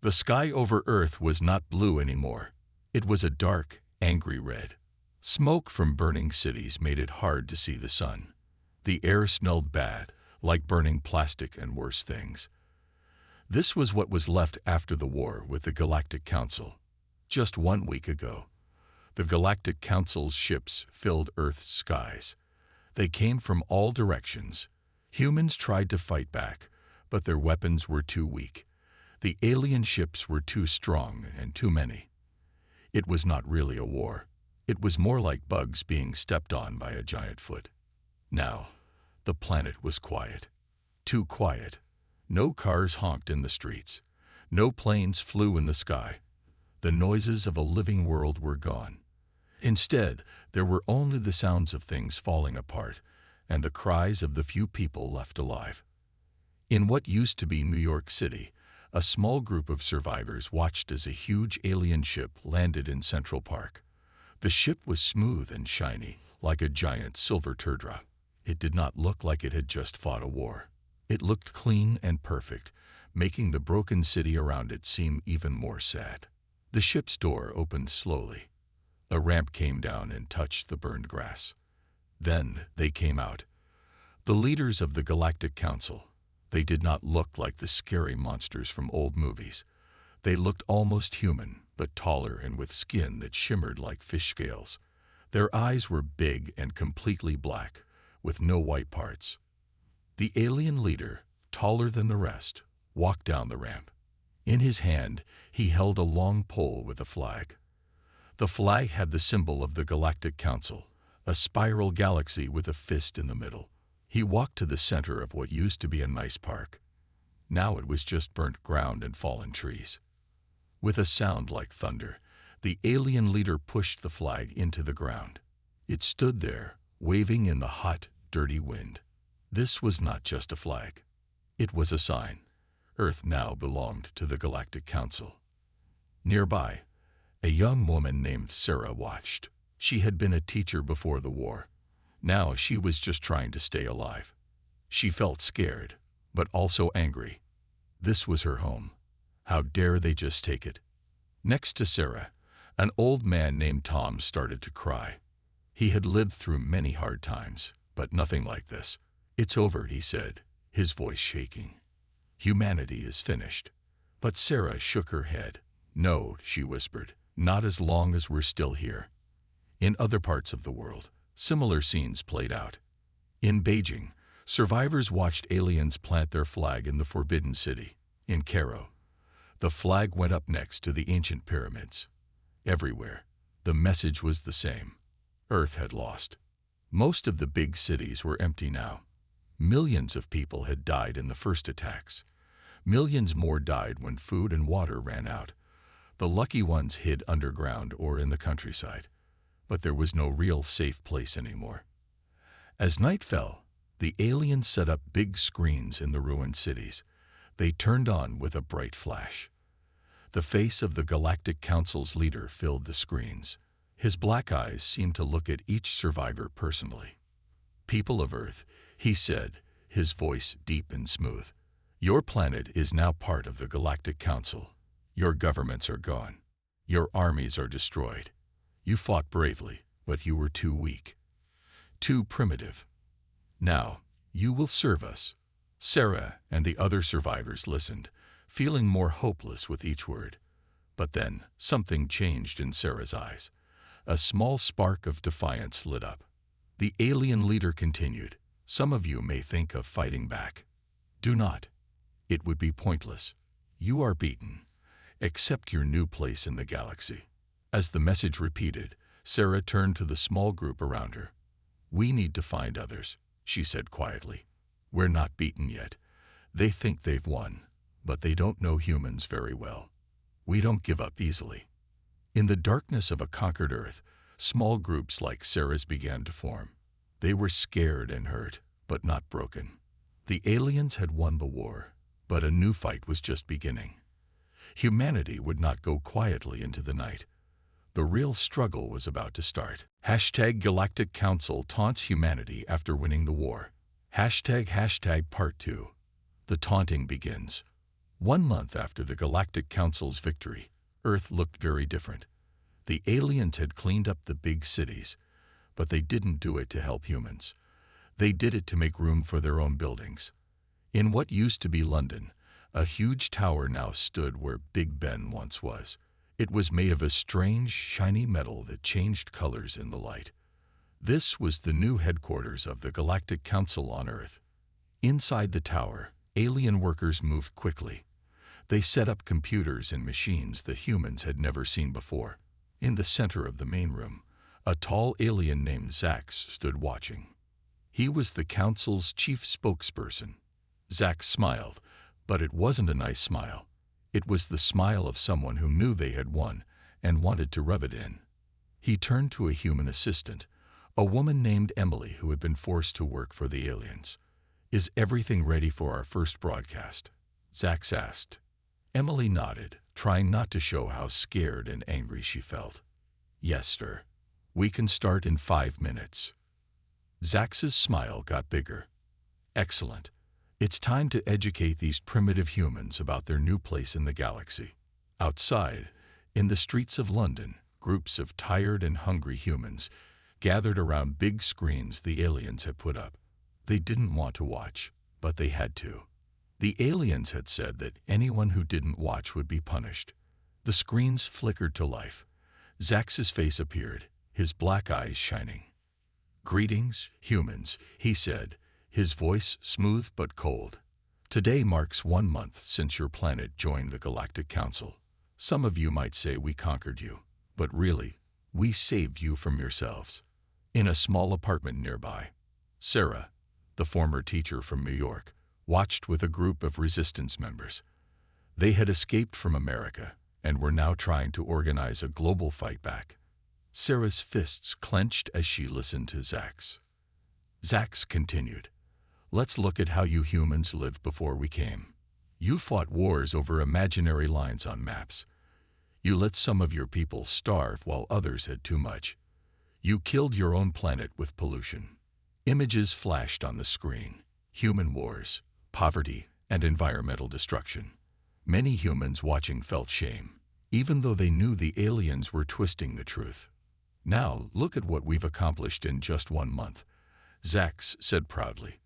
The sky over Earth was not blue anymore. It was a dark, angry red. Smoke from burning cities made it hard to see the sun. The air smelled bad, like burning plastic and worse things. This was what was left after the war with the Galactic Council. Just 1 week ago, the Galactic Council's ships filled Earth's skies. They came from all directions. Humans tried to fight back, but their weapons were too weak. The alien ships were too strong and too many. It was not really a war. It was more like bugs being stepped on by a giant foot. Now, the planet was quiet. Too quiet. No cars honked in the streets. No planes flew in the sky. The noises of a living world were gone. Instead, there were only the sounds of things falling apart and the cries of the few people left alive. In what used to be New York City, a small group of survivors watched as a huge alien ship landed in Central Park. The ship was smooth and shiny, like a giant silver teardrop. It did not look like it had just fought a war. It looked clean and perfect, making the broken city around it seem even more sad. The ship's door opened slowly. A ramp came down and touched the burned grass. Then they came out. The leaders of the Galactic Council. They did not look like the scary monsters from old movies. They looked almost human, but taller and with skin that shimmered like fish scales. Their eyes were big and completely black, with no white parts. The alien leader, taller than the rest, walked down the ramp. In his hand, he held a long pole with a flag. The flag had the symbol of the Galactic Council, a spiral galaxy with a fist in the middle. He walked to the center of what used to be a nice park. Now it was just burnt ground and fallen trees. With a sound like thunder, the alien leader pushed the flag into the ground. It stood there, waving in the hot, dirty wind. This was not just a flag. It was a sign. Earth now belonged to the Galactic Council. Nearby, a young woman named Sarah watched. She had been a teacher before the war. Now she was just trying to stay alive. She felt scared, but also angry. This was her home. How dare they just take it? Next to Sarah, an old man named Tom started to cry. He had lived through many hard times, but nothing like this. "It's over," he said, his voice shaking. "Humanity is finished." But Sarah shook her head. "No," she whispered, "not as long as we're still here." In other parts of the world, similar scenes played out. In Beijing, survivors watched aliens plant their flag in the Forbidden City. In Cairo, the flag went up next to the ancient pyramids. Everywhere, the message was the same. Earth had lost. Most of the big cities were empty now. Millions of people had died in the first attacks. Millions more died when food and water ran out. The lucky ones hid underground or in the countryside. But there was no real safe place anymore. As night fell, the aliens set up big screens in the ruined cities. They turned on with a bright flash. The face of the Galactic Council's leader filled the screens. His black eyes seemed to look at each survivor personally. "People of Earth," he said, his voice deep and smooth, "your planet is now part of the Galactic Council. Your governments are gone. Your armies are destroyed. You fought bravely, but you were too weak, too primitive. Now, you will serve us." Sarah and the other survivors listened, feeling more hopeless with each word. But then, something changed in Sarah's eyes. A small spark of defiance lit up. The alien leader continued, "Some of you may think of fighting back. Do not. It would be pointless. You are beaten. Accept your new place in the galaxy." As the message repeated, Sarah turned to the small group around her. "We need to find others," she said quietly. "We're not beaten yet. They think they've won, but they don't know humans very well. We don't give up easily." In the darkness of a conquered Earth, small groups like Sarah's began to form. They were scared and hurt, but not broken. The aliens had won the war, but a new fight was just beginning. Humanity would not go quietly into the night. The real struggle was about to start. #Galactic Council taunts humanity after winning the war. #Part 2. The taunting begins. 1 month after the Galactic Council's victory, Earth looked very different. The aliens had cleaned up the big cities, but they didn't do it to help humans. They did it to make room for their own buildings. In what used to be London, a huge tower now stood where Big Ben once was. It was made of a strange, shiny metal that changed colors in the light. This was the new headquarters of the Galactic Council on Earth. Inside the tower, alien workers moved quickly. They set up computers and machines that humans had never seen before. In the center of the main room, a tall alien named Zax stood watching. He was the council's chief spokesperson. Zax smiled, but it wasn't a nice smile. It was the smile of someone who knew they had won and wanted to rub it in. He turned to a human assistant, a woman named Emily who had been forced to work for the aliens. "Is everything ready for our first broadcast?" Zax asked. Emily nodded, trying not to show how scared and angry she felt. "Yes, sir. We can start in 5 minutes." Zax's smile got bigger. "Excellent. It's time to educate these primitive humans about their new place in the galaxy." Outside, in the streets of London, groups of tired and hungry humans gathered around big screens the aliens had put up. They didn't want to watch, but they had to. The aliens had said that anyone who didn't watch would be punished. The screens flickered to life. Zax's face appeared, his black eyes shining. "Greetings, humans," he said, his voice smooth but cold. "Today marks 1 month since your planet joined the Galactic Council. Some of you might say we conquered you, but really, we saved you from yourselves." In a small apartment nearby, Sarah, the former teacher from New York, watched with a group of resistance members. They had escaped from America and were now trying to organize a global fight back. Sarah's fists clenched as she listened to Zax. Zax continued, "Let's look at how you humans lived before we came. You fought wars over imaginary lines on maps. You let some of your people starve while others had too much. You killed your own planet with pollution." Images flashed on the screen: human wars, poverty, and environmental destruction. Many humans watching felt shame, even though they knew the aliens were twisting the truth. "Now, look at what we've accomplished in just 1 month," Zax said proudly.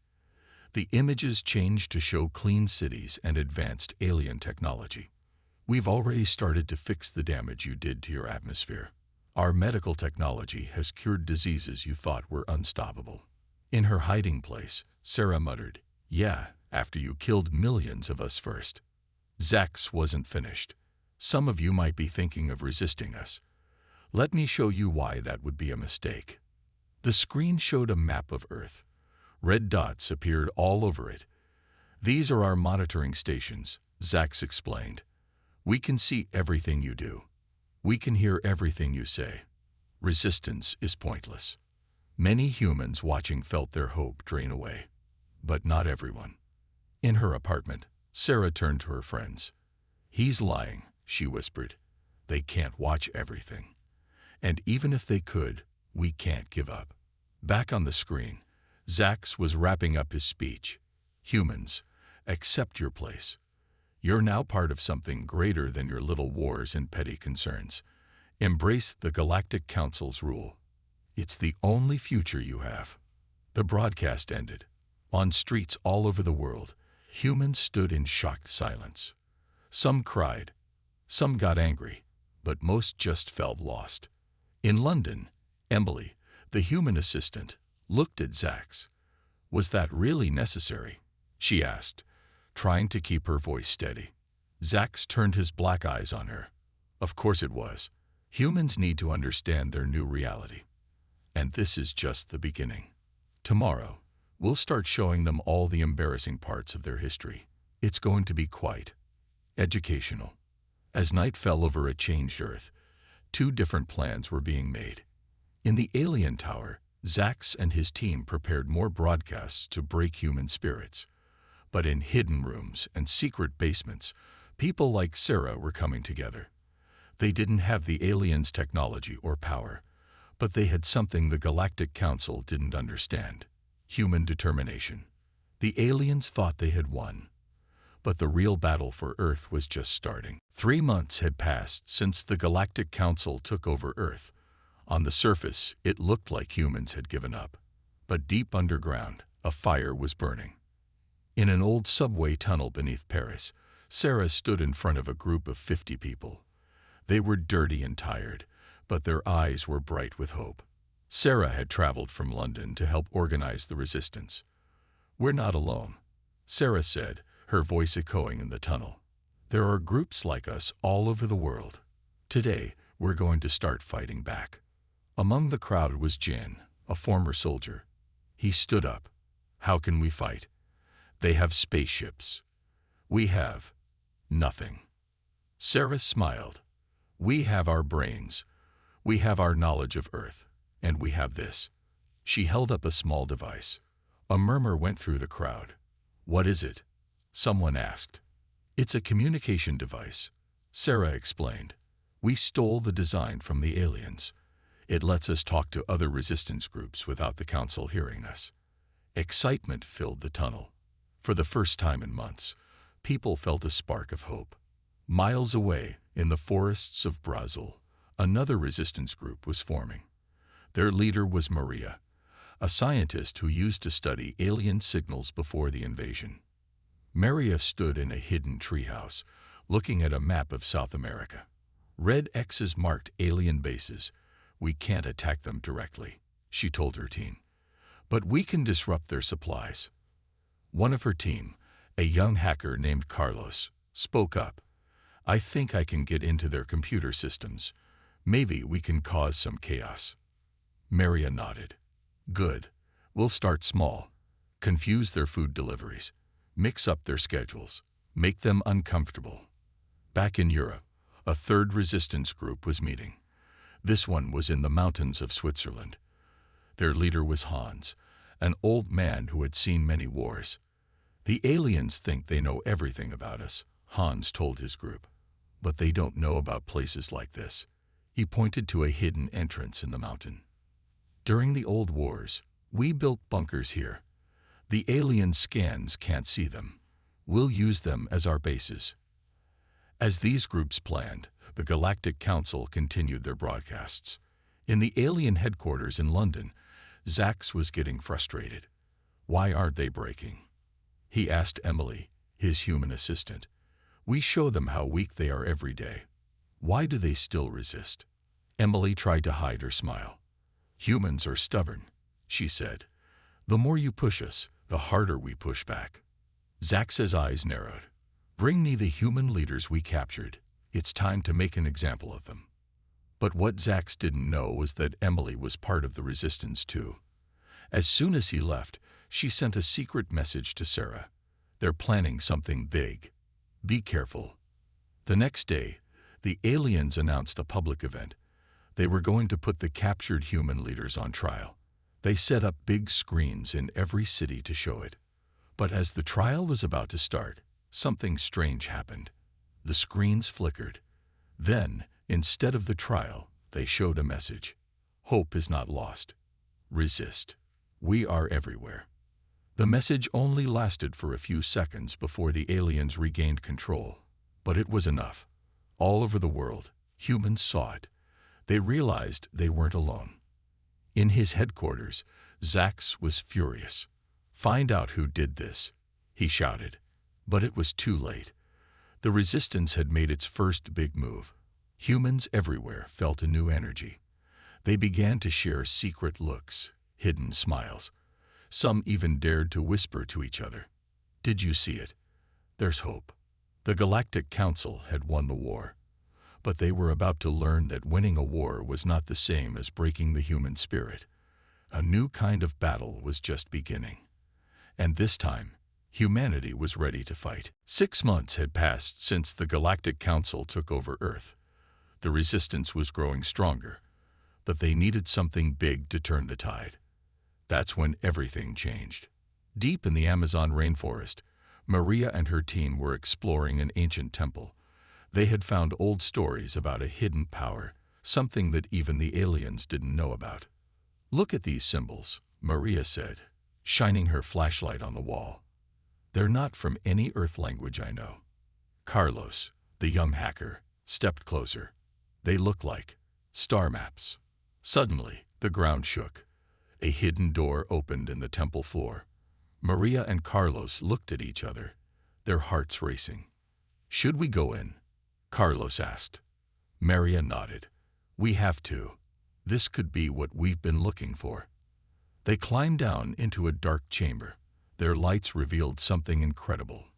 The images changed to show clean cities and advanced alien technology. "We've already started to fix the damage you did to your atmosphere. Our medical technology has cured diseases you thought were unstoppable." In her hiding place, Sarah muttered, "Yeah, after you killed millions of us first." Zax wasn't finished. "Some of you might be thinking of resisting us. Let me show you why that would be a mistake." The screen showed a map of Earth. Red dots appeared all over it. "These are our monitoring stations," Zax explained. "We can see everything you do. We can hear everything you say. Resistance is pointless." Many humans watching felt their hope drain away. But not everyone. In her apartment, Sarah turned to her friends. "He's lying," she whispered. "They can't watch everything. And even if they could, we can't give up." Back on the screen, Zax was wrapping up his speech. "Humans, accept your place. You're now part of something greater than your little wars and petty concerns. Embrace the Galactic Council's rule. It's the only future you have." The broadcast ended. On streets all over the world, humans stood in shocked silence. Some cried, some got angry, but most just felt lost. In London, Emily, the human assistant, looked at Zax. "Was that really necessary?" she asked, trying to keep her voice steady. Zax turned his black eyes on her. "Of course it was. Humans need to understand their new reality. And this is just the beginning. Tomorrow, we'll start showing them all the embarrassing parts of their history. It's going to be quite educational." As night fell over a changed Earth, 2 different plans were being made. In the alien tower, Zax and his team prepared more broadcasts to break human spirits. But in hidden rooms and secret basements, people like Sarah were coming together. They didn't have the aliens' technology or power, but they had something the Galactic Council didn't understand: human determination. The aliens thought they had won, But the real battle for Earth was just starting. 3 months had passed since the Galactic Council took over Earth. On the surface, it looked like humans had given up. But deep underground, a fire was burning. In an old subway tunnel beneath Paris, Sarah stood in front of a group of 50 people. They were dirty and tired, but their eyes were bright with hope. Sarah had traveled from London to help organize the resistance. "We're not alone," Sarah said, her voice echoing in the tunnel. "There are groups like us all over the world. Today, we're going to start fighting back." Among the crowd was Jan, a former soldier. He stood up. "How can we fight? They have spaceships. We have nothing." Sarah smiled. "We have our brains. We have our knowledge of Earth. And we have this." She held up a small device. A murmur went through the crowd. "What is it?" someone asked. "It's a communication device," Sarah explained. "We stole the design from the aliens. It lets us talk to other resistance groups without the council hearing us." Excitement filled the tunnel. For the first time in months, people felt a spark of hope. Miles away, in the forests of Brazil, another resistance group was forming. Their leader was Maria, a scientist who used to study alien signals before the invasion. Maria stood in a hidden treehouse, looking at a map of South America. Red X's marked alien bases. "We can't attack them directly," she told her team. "But we can disrupt their supplies." One of her team, a young hacker named Carlos, spoke up. "I think I can get into their computer systems. Maybe we can cause some chaos." Maria nodded. "Good. We'll start small. Confuse their food deliveries. Mix up their schedules. Make them uncomfortable." Back in Europe, a third resistance group was meeting. This one was in the mountains of Switzerland. Their leader was Hans, an old man who had seen many wars. "The aliens think they know everything about us," Hans told his group. "But they don't know about places like this." He pointed to a hidden entrance in the mountain. "During the old wars, we built bunkers here. The alien scans can't see them. We'll use them as our bases." As these groups planned, the Galactic Council continued their broadcasts. In the alien headquarters in London, Zax was getting frustrated. "Why aren't they breaking?" he asked Emily, his human assistant. "We show them how weak they are every day. Why do they still resist?" Emily tried to hide her smile. "Humans are stubborn," she said. "The more you push us, the harder we push back." Zax's eyes narrowed. "Bring me the human leaders we captured. It's time to make an example of them." But what Zax didn't know was that Emily was part of the resistance too. As soon as he left, she sent a secret message to Sarah. "They're planning something big. Be careful." The next day, the aliens announced a public event. They were going to put the captured human leaders on trial. They set up big screens in every city to show it. But as the trial was about to start, something strange happened. The screens flickered. Then, instead of the trial, they showed a message. "Hope is not lost. Resist. We are everywhere." The message only lasted for a few seconds before the aliens regained control. But it was enough. All over the world, humans saw it. They realized they weren't alone. In his headquarters, Zax was furious. "Find out who did this," he shouted. But it was too late. The resistance had made its first big move. Humans everywhere felt a new energy. They began to share secret looks, hidden smiles. Some even dared to whisper to each other, "Did you see it? There's hope." The Galactic Council had won the war. But they were about to learn that winning a war was not the same as breaking the human spirit. A new kind of battle was just beginning. And this time, humanity was ready to fight. 6 months had passed since the Galactic Council took over Earth. The resistance was growing stronger, but they needed something big to turn the tide. That's when everything changed. Deep in the Amazon rainforest, Maria and her team were exploring an ancient temple. They had found old stories about a hidden power, something that even the aliens didn't know about. "Look at these symbols," Maria said, shining her flashlight on the wall. They're not from any Earth language I know. Carlos, the young hacker, stepped closer. They look like star maps. Suddenly, the ground shook. A hidden door opened in the temple floor. Maria and Carlos looked at each other, their hearts racing. "Should we go in?" Carlos asked. Maria nodded. "We have to. This could be what we've been looking for." They climbed down into a dark chamber. Their lights revealed something incredible.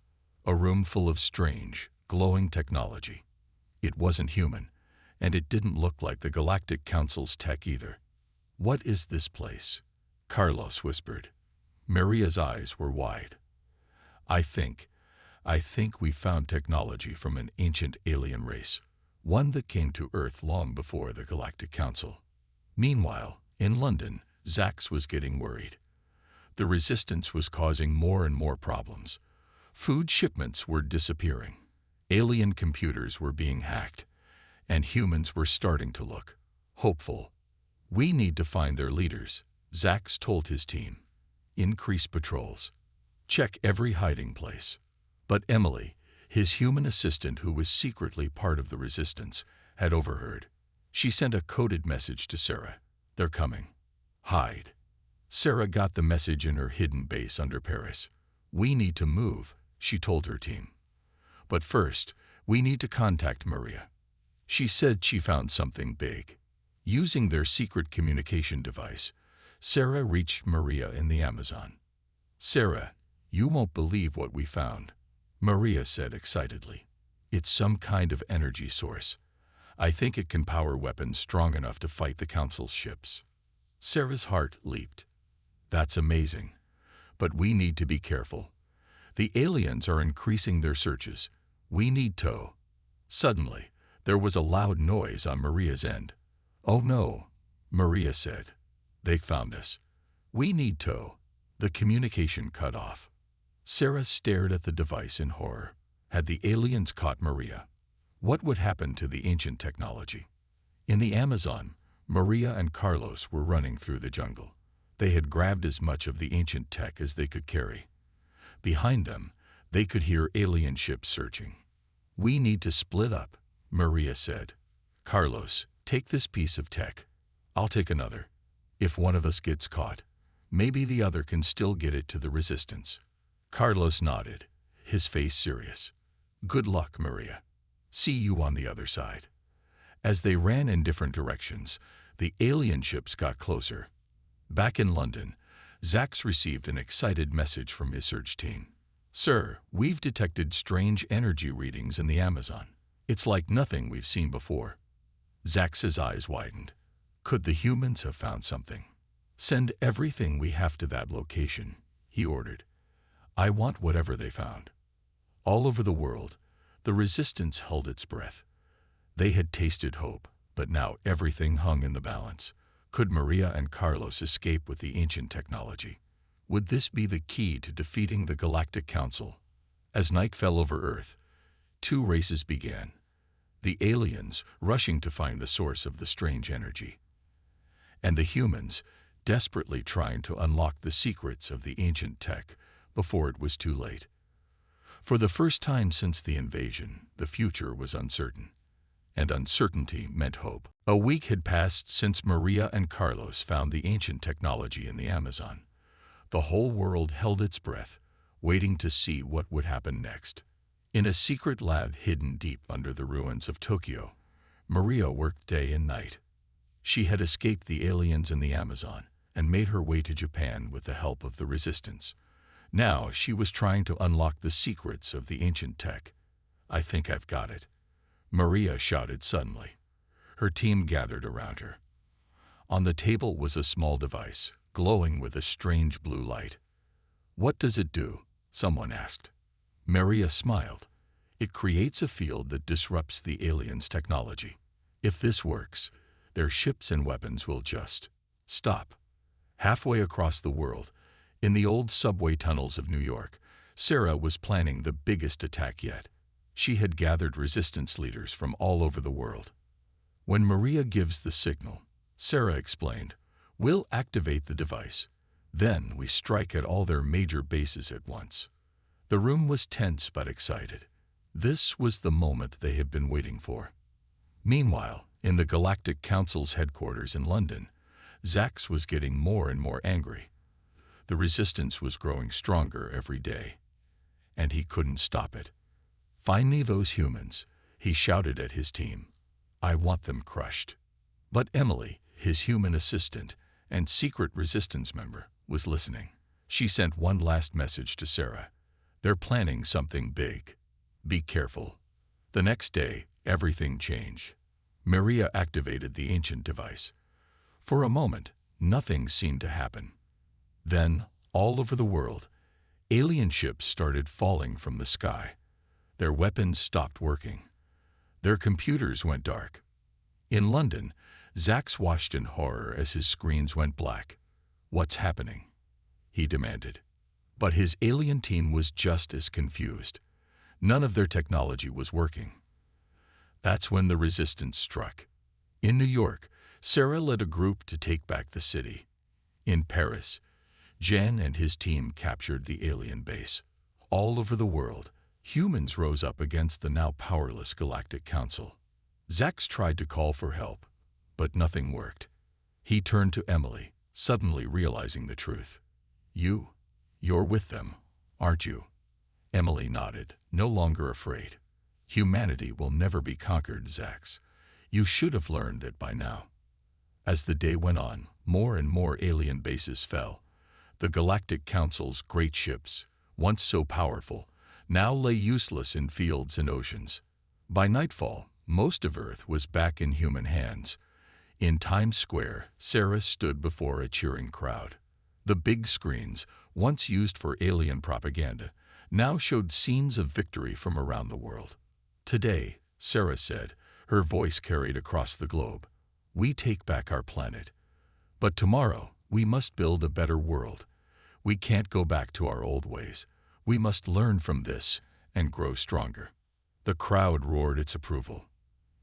A room full of strange, glowing technology. It wasn't human, and it didn't look like the Galactic Council's tech either. "What is this place?" Carlos whispered. Maria's eyes were wide. I think we found technology from an ancient alien race, one that came to Earth long before the Galactic Council." Meanwhile, in London, Zax was getting worried. The resistance was causing more and more problems. Food shipments were disappearing. Alien computers were being hacked, and humans were starting to look hopeful. "We need to find their leaders," Zax told his team. "Increase patrols. Check every hiding place." But Emily, his human assistant who was secretly part of the resistance, had overheard. She sent a coded message to Sarah. "They're coming. Hide." Sarah got the message in her hidden base under Paris. "We need to move," she told her team. "But first, we need to contact Maria." She said she found something big. Using their secret communication device, Sarah reached Maria in the Amazon. "Sarah, you won't believe what we found," Maria said excitedly. "It's some kind of energy source. I think it can power weapons strong enough to fight the Council's ships." Sarah's heart leaped. "That's amazing. But we need to be careful. The aliens are increasing their searches. We need to." Suddenly, there was a loud noise on Maria's end. "Oh no," Maria said. "They found us. We need to." The communication cut off. Sarah stared at the device in horror. Had the aliens caught Maria? What would happen to the ancient technology? In the Amazon, Maria and Carlos were running through the jungle. They had grabbed as much of the ancient tech as they could carry. Behind them, they could hear alien ships searching. "We need to split up," Maria said. "Carlos, take this piece of tech. I'll take another. If one of us gets caught, maybe the other can still get it to the resistance." Carlos nodded, his face serious. "Good luck, Maria. See you on the other side." As they ran in different directions, the alien ships got closer. Back in London, Zax received an excited message from his search team. "Sir, we've detected strange energy readings in the Amazon. It's like nothing we've seen before." Zax's eyes widened. Could the humans have found something? "Send everything we have to that location," he ordered. "I want whatever they found." All over the world, the resistance held its breath. They had tasted hope, but now everything hung in the balance. Could Maria and Carlos escape with the ancient technology? Would this be the key to defeating the Galactic Council? As night fell over Earth, two races began. The aliens, rushing to find the source of the strange energy, and the humans, desperately trying to unlock the secrets of the ancient tech before it was too late. For the first time since the invasion, the future was uncertain, and uncertainty meant hope. A week had passed since Maria and Carlos found the ancient technology in the Amazon. The whole world held its breath, waiting to see what would happen next. In a secret lab hidden deep under the ruins of Tokyo, Maria worked day and night. She had escaped the aliens in the Amazon and made her way to Japan with the help of the resistance. Now she was trying to unlock the secrets of the ancient tech. "I think I've got it," Maria shouted suddenly. Her team gathered around her. On the table was a small device, glowing with a strange blue light. "What does it do?" someone asked. Maria smiled. "It creates a field that disrupts the aliens' technology. If this works, their ships and weapons will just stop." Halfway across the world, in the old subway tunnels of New York, Sarah was planning the biggest attack yet. She had gathered resistance leaders from all over the world. When Maria gives the signal, Sarah explained, "We'll activate the device. Then we strike at all their major bases at once." The room was tense but excited. This was the moment they had been waiting for. Meanwhile, in the Galactic Council's headquarters in London, Zax was getting more and more angry. The resistance was growing stronger every day, and he couldn't stop it. "Find me those humans," he shouted at his team. "I want them crushed." But Emily, his human assistant and secret resistance member, was listening. She sent one last message to Sarah. "They're planning something big. Be careful." The next day, everything changed. Maria activated the ancient device. For a moment, nothing seemed to happen. Then, all over the world, alien ships started falling from the sky. Their weapons stopped working. Their computers went dark. In London, Zax watched in horror as his screens went black. "What's happening?" he demanded. But his alien team was just as confused. None of their technology was working. That's when the resistance struck. In New York, Sarah led a group to take back the city. In Paris, Jen and his team captured the alien base. All over the world, humans rose up against the now powerless Galactic Council. Zax tried to call for help, but nothing worked. He turned to Emily, suddenly realizing the truth. You're with them, aren't you?" Emily nodded, no longer afraid. "Humanity will never be conquered, Zax. You should have learned that by now." As the day went on, more and more alien bases fell. The Galactic Council's great ships, once so powerful, now lay useless in fields and oceans. By nightfall, most of Earth was back in human hands. In Times Square, Sarah stood before a cheering crowd. The big screens, once used for alien propaganda, now showed scenes of victory from around the world. "Today," Sarah said, her voice carried across the globe, "we take back our planet. But tomorrow, we must build a better world. We can't go back to our old ways. We must learn from this and grow stronger." The crowd roared its approval.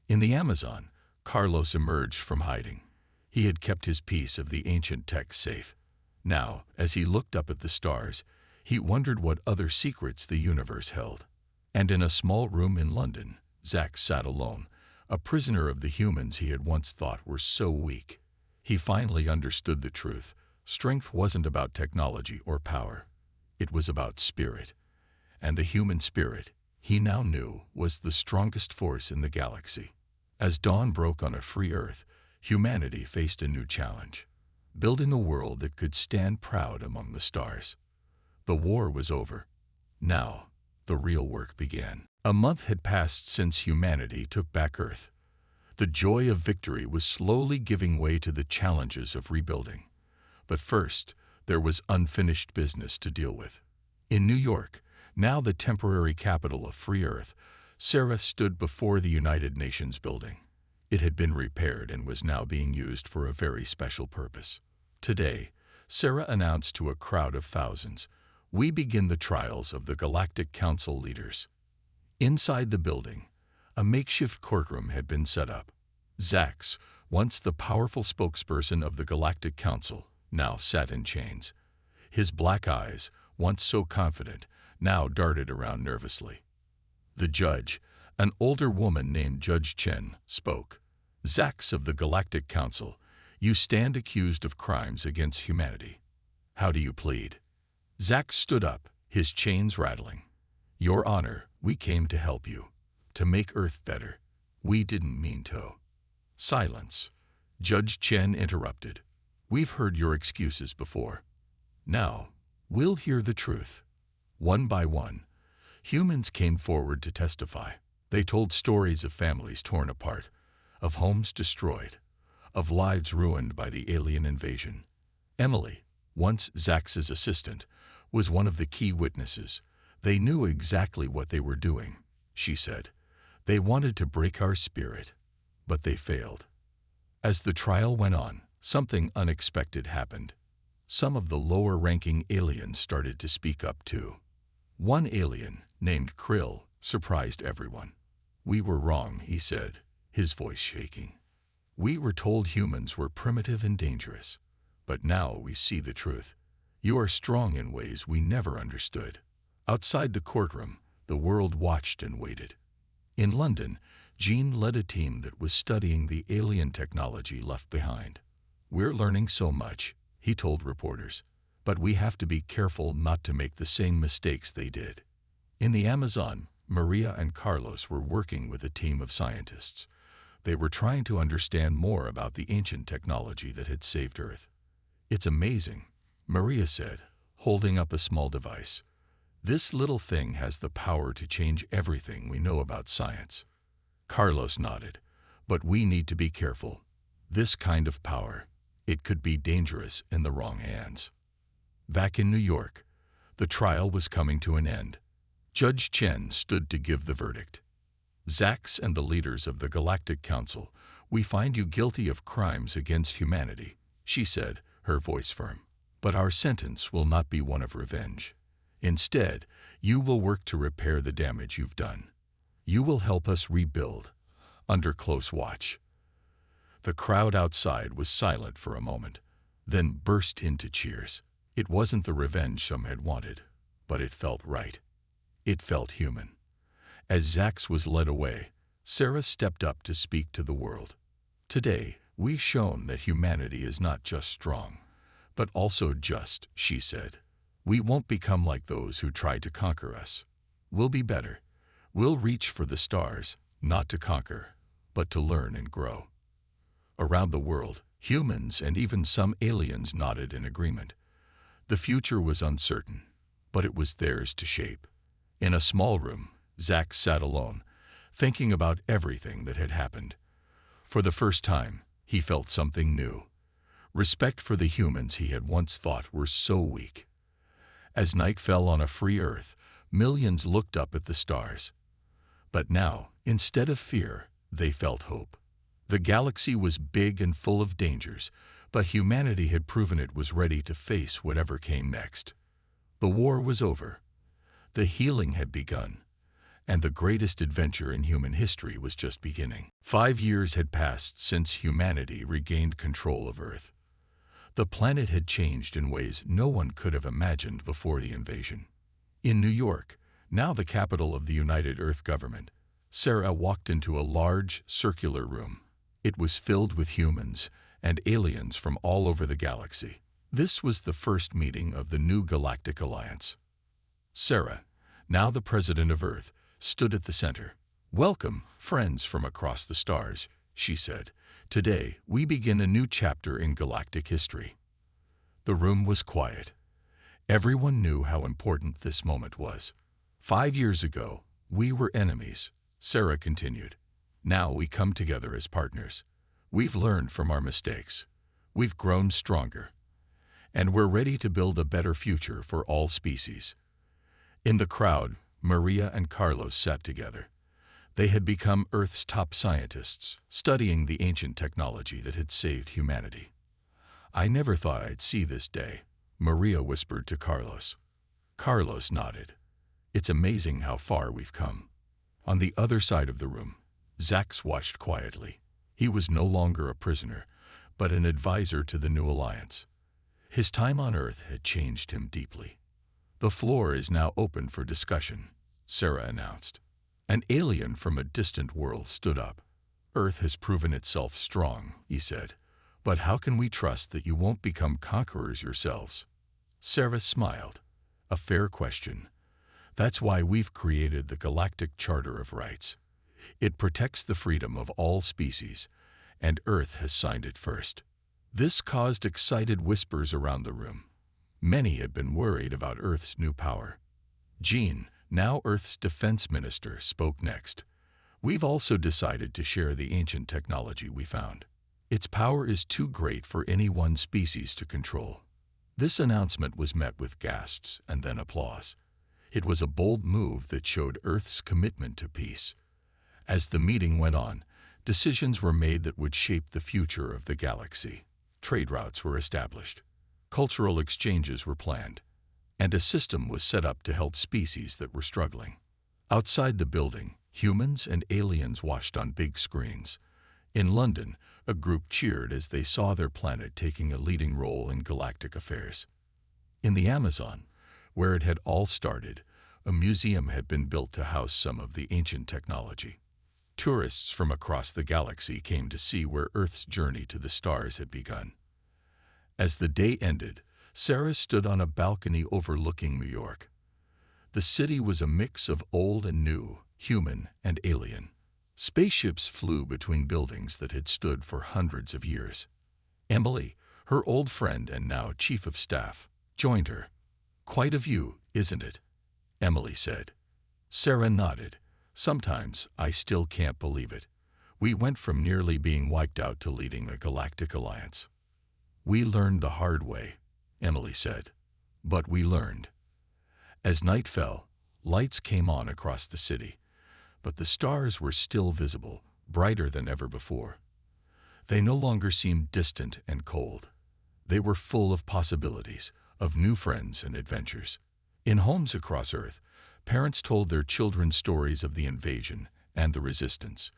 In the Amazon, Carlos emerged from hiding. He had kept his piece of the ancient tech safe. Now, as he looked up at the stars, he wondered what other secrets the universe held. And in a small room in London, Zax sat alone, a prisoner of the humans he had once thought were so weak. He finally understood the truth. Strength wasn't about technology or power. It was about spirit. And the human spirit, he now knew, was the strongest force in the galaxy. As dawn broke on a free Earth, humanity faced a new challenge: building a world that could stand proud among the stars. The war was over. Now, the real work began. A month had passed since humanity took back Earth. The joy of victory was slowly giving way to the challenges of rebuilding. But first, there was unfinished business to deal with. In New York, now the temporary capital of free Earth, Sarah stood before the United Nations building. It had been repaired and was now being used for a very special purpose. Today, Sarah announced to a crowd of thousands, "We begin the trials of the Galactic Council leaders." Inside the building, a makeshift courtroom had been set up. Zax, once the powerful spokesperson of the Galactic Council, now sat in chains. His black eyes, once so confident, now darted around nervously. The judge, an older woman named Judge Chen, spoke. "Zax of the Galactic Council, you stand accused of crimes against humanity. How do you plead?" Zax stood up, his chains rattling. "Your Honor, we came to help you, to make Earth better. We didn't mean to." "Silence," Judge Chen interrupted. "We've heard your excuses before. Now, we'll hear the truth." One by one, humans came forward to testify. They told stories of families torn apart, of homes destroyed, of lives ruined by the alien invasion. Emily, once Zax's assistant, was one of the key witnesses. "They knew exactly what they were doing," she said. "They wanted to break our spirit, but they failed." As the trial went on, something unexpected happened. Some of the lower-ranking aliens started to speak up too. One alien, named Krill, surprised everyone. "We were wrong," he said, his voice shaking. "We were told humans were primitive and dangerous, but now we see the truth. You are strong in ways we never understood. Outside the courtroom, the world watched and waited. In London, Jean led a team that was studying the alien technology left behind. "We're learning so much," he told reporters, "but we have to be careful not to make the same mistakes they did." In the Amazon, Maria and Carlos were working with a team of scientists. They were trying to understand more about the ancient technology that had saved Earth. "It's amazing," Maria said, holding up a small device. "This little thing has the power to change everything we know about science." Carlos nodded. "But we need to be careful. This kind of power, it could be dangerous in the wrong hands." Back in New York, the trial was coming to an end. Judge Chen stood to give the verdict. "Zax and the leaders of the Galactic Council, we find you guilty of crimes against humanity," she said, her voice firm. "But our sentence will not be one of revenge. Instead, you will work to repair the damage you've done. You will help us rebuild, under close watch." The crowd outside was silent for a moment, then burst into cheers. It wasn't the revenge some had wanted, but it felt right. It felt human. As Zax was led away, Sarah stepped up to speak to the world. "Today, we've shown that humanity is not just strong, but also just," she said. "We won't become like those who tried to conquer us. We'll be better. We'll reach for the stars, not to conquer, but to learn and grow." Around the world, humans and even some aliens nodded in agreement. The future was uncertain, but it was theirs to shape. In a small room, Zax sat alone, thinking about everything that had happened. For the first time, he felt something new. Respect for the humans he had once thought were so weak. As night fell on a free Earth, millions looked up at the stars. But now, instead of fear, they felt hope. The galaxy was big and full of dangers, but humanity had proven it was ready to face whatever came next. The war was over. The healing had begun, and the greatest adventure in human history was just beginning. 5 years had passed since humanity regained control of Earth. The planet had changed in ways no one could have imagined before the invasion. In New York, now the capital of the United Earth government, Sarah walked into a large, circular room. It was filled with humans and aliens from all over the galaxy. This was the first meeting of the new Galactic Alliance. Sarah, now the president of Earth, stood at the center. "Welcome, friends from across the stars," she said. "Today, we begin a new chapter in galactic history." The room was quiet. Everyone knew how important this moment was. 5 years ago, we were enemies," Sarah continued. "Now we come together as partners. We've learned from our mistakes. We've grown stronger. And we're ready to build a better future for all species." In the crowd, Maria and Carlos sat together. They had become Earth's top scientists, studying the ancient technology that had saved humanity. "I never thought I'd see this day," Maria whispered to Carlos. Carlos nodded. "It's amazing how far we've come." On the other side of the room, Zax watched quietly. He was no longer a prisoner, but an advisor to the new alliance. His time on Earth had changed him deeply. "The floor is now open for discussion," Sarah announced. An alien from a distant world stood up. "Earth has proven itself strong," he said. "But how can we trust that you won't become conquerors yourselves?" Sarah smiled. "A fair question. That's why we've created the Galactic Charter of Rights. It protects the freedom of all species, and Earth has signed it first." This caused excited whispers around the room. Many had been worried about Earth's new power. Jean, now Earth's defense minister, spoke next. "We've also decided to share the ancient technology we found. Its power is too great for any one species to control." This announcement was met with gasps and then applause. It was a bold move that showed Earth's commitment to peace. As the meeting went on, decisions were made that would shape the future of the galaxy. Trade routes were established. Cultural exchanges were planned, and a system was set up to help species that were struggling. Outside the building, humans and aliens watched on big screens. In London, a group cheered as they saw their planet taking a leading role in galactic affairs. In the Amazon, where it had all started, a museum had been built to house some of the ancient technology. Tourists from across the galaxy came to see where Earth's journey to the stars had begun. As the day ended, Sarah stood on a balcony overlooking New York. The city was a mix of old and new, human and alien. Spaceships flew between buildings that had stood for hundreds of years. Emily, her old friend and now chief of staff, joined her. "Quite a view, isn't it?" Emily said. Sarah nodded. "Sometimes I still can't believe it. We went from nearly being wiped out to leading a galactic alliance." "We learned the hard way," Emily said. "But we learned." As night fell, lights came on across the city, but the stars were still visible, brighter than ever before. They no longer seemed distant and cold. They were full of possibilities, of new friends and adventures. In homes across Earth, parents told their children stories of the invasion and the resistance,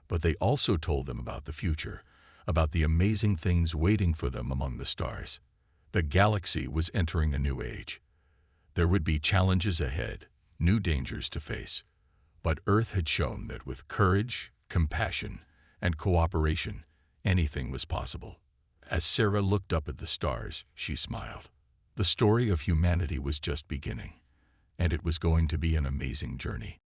but they also told them about the future, about the amazing things waiting for them among the stars. The galaxy was entering a new age. There would be challenges ahead, new dangers to face, but Earth had shown that with courage, compassion, and cooperation, anything was possible. As Sarah looked up at the stars, she smiled. The story of humanity was just beginning, and it was going to be an amazing journey.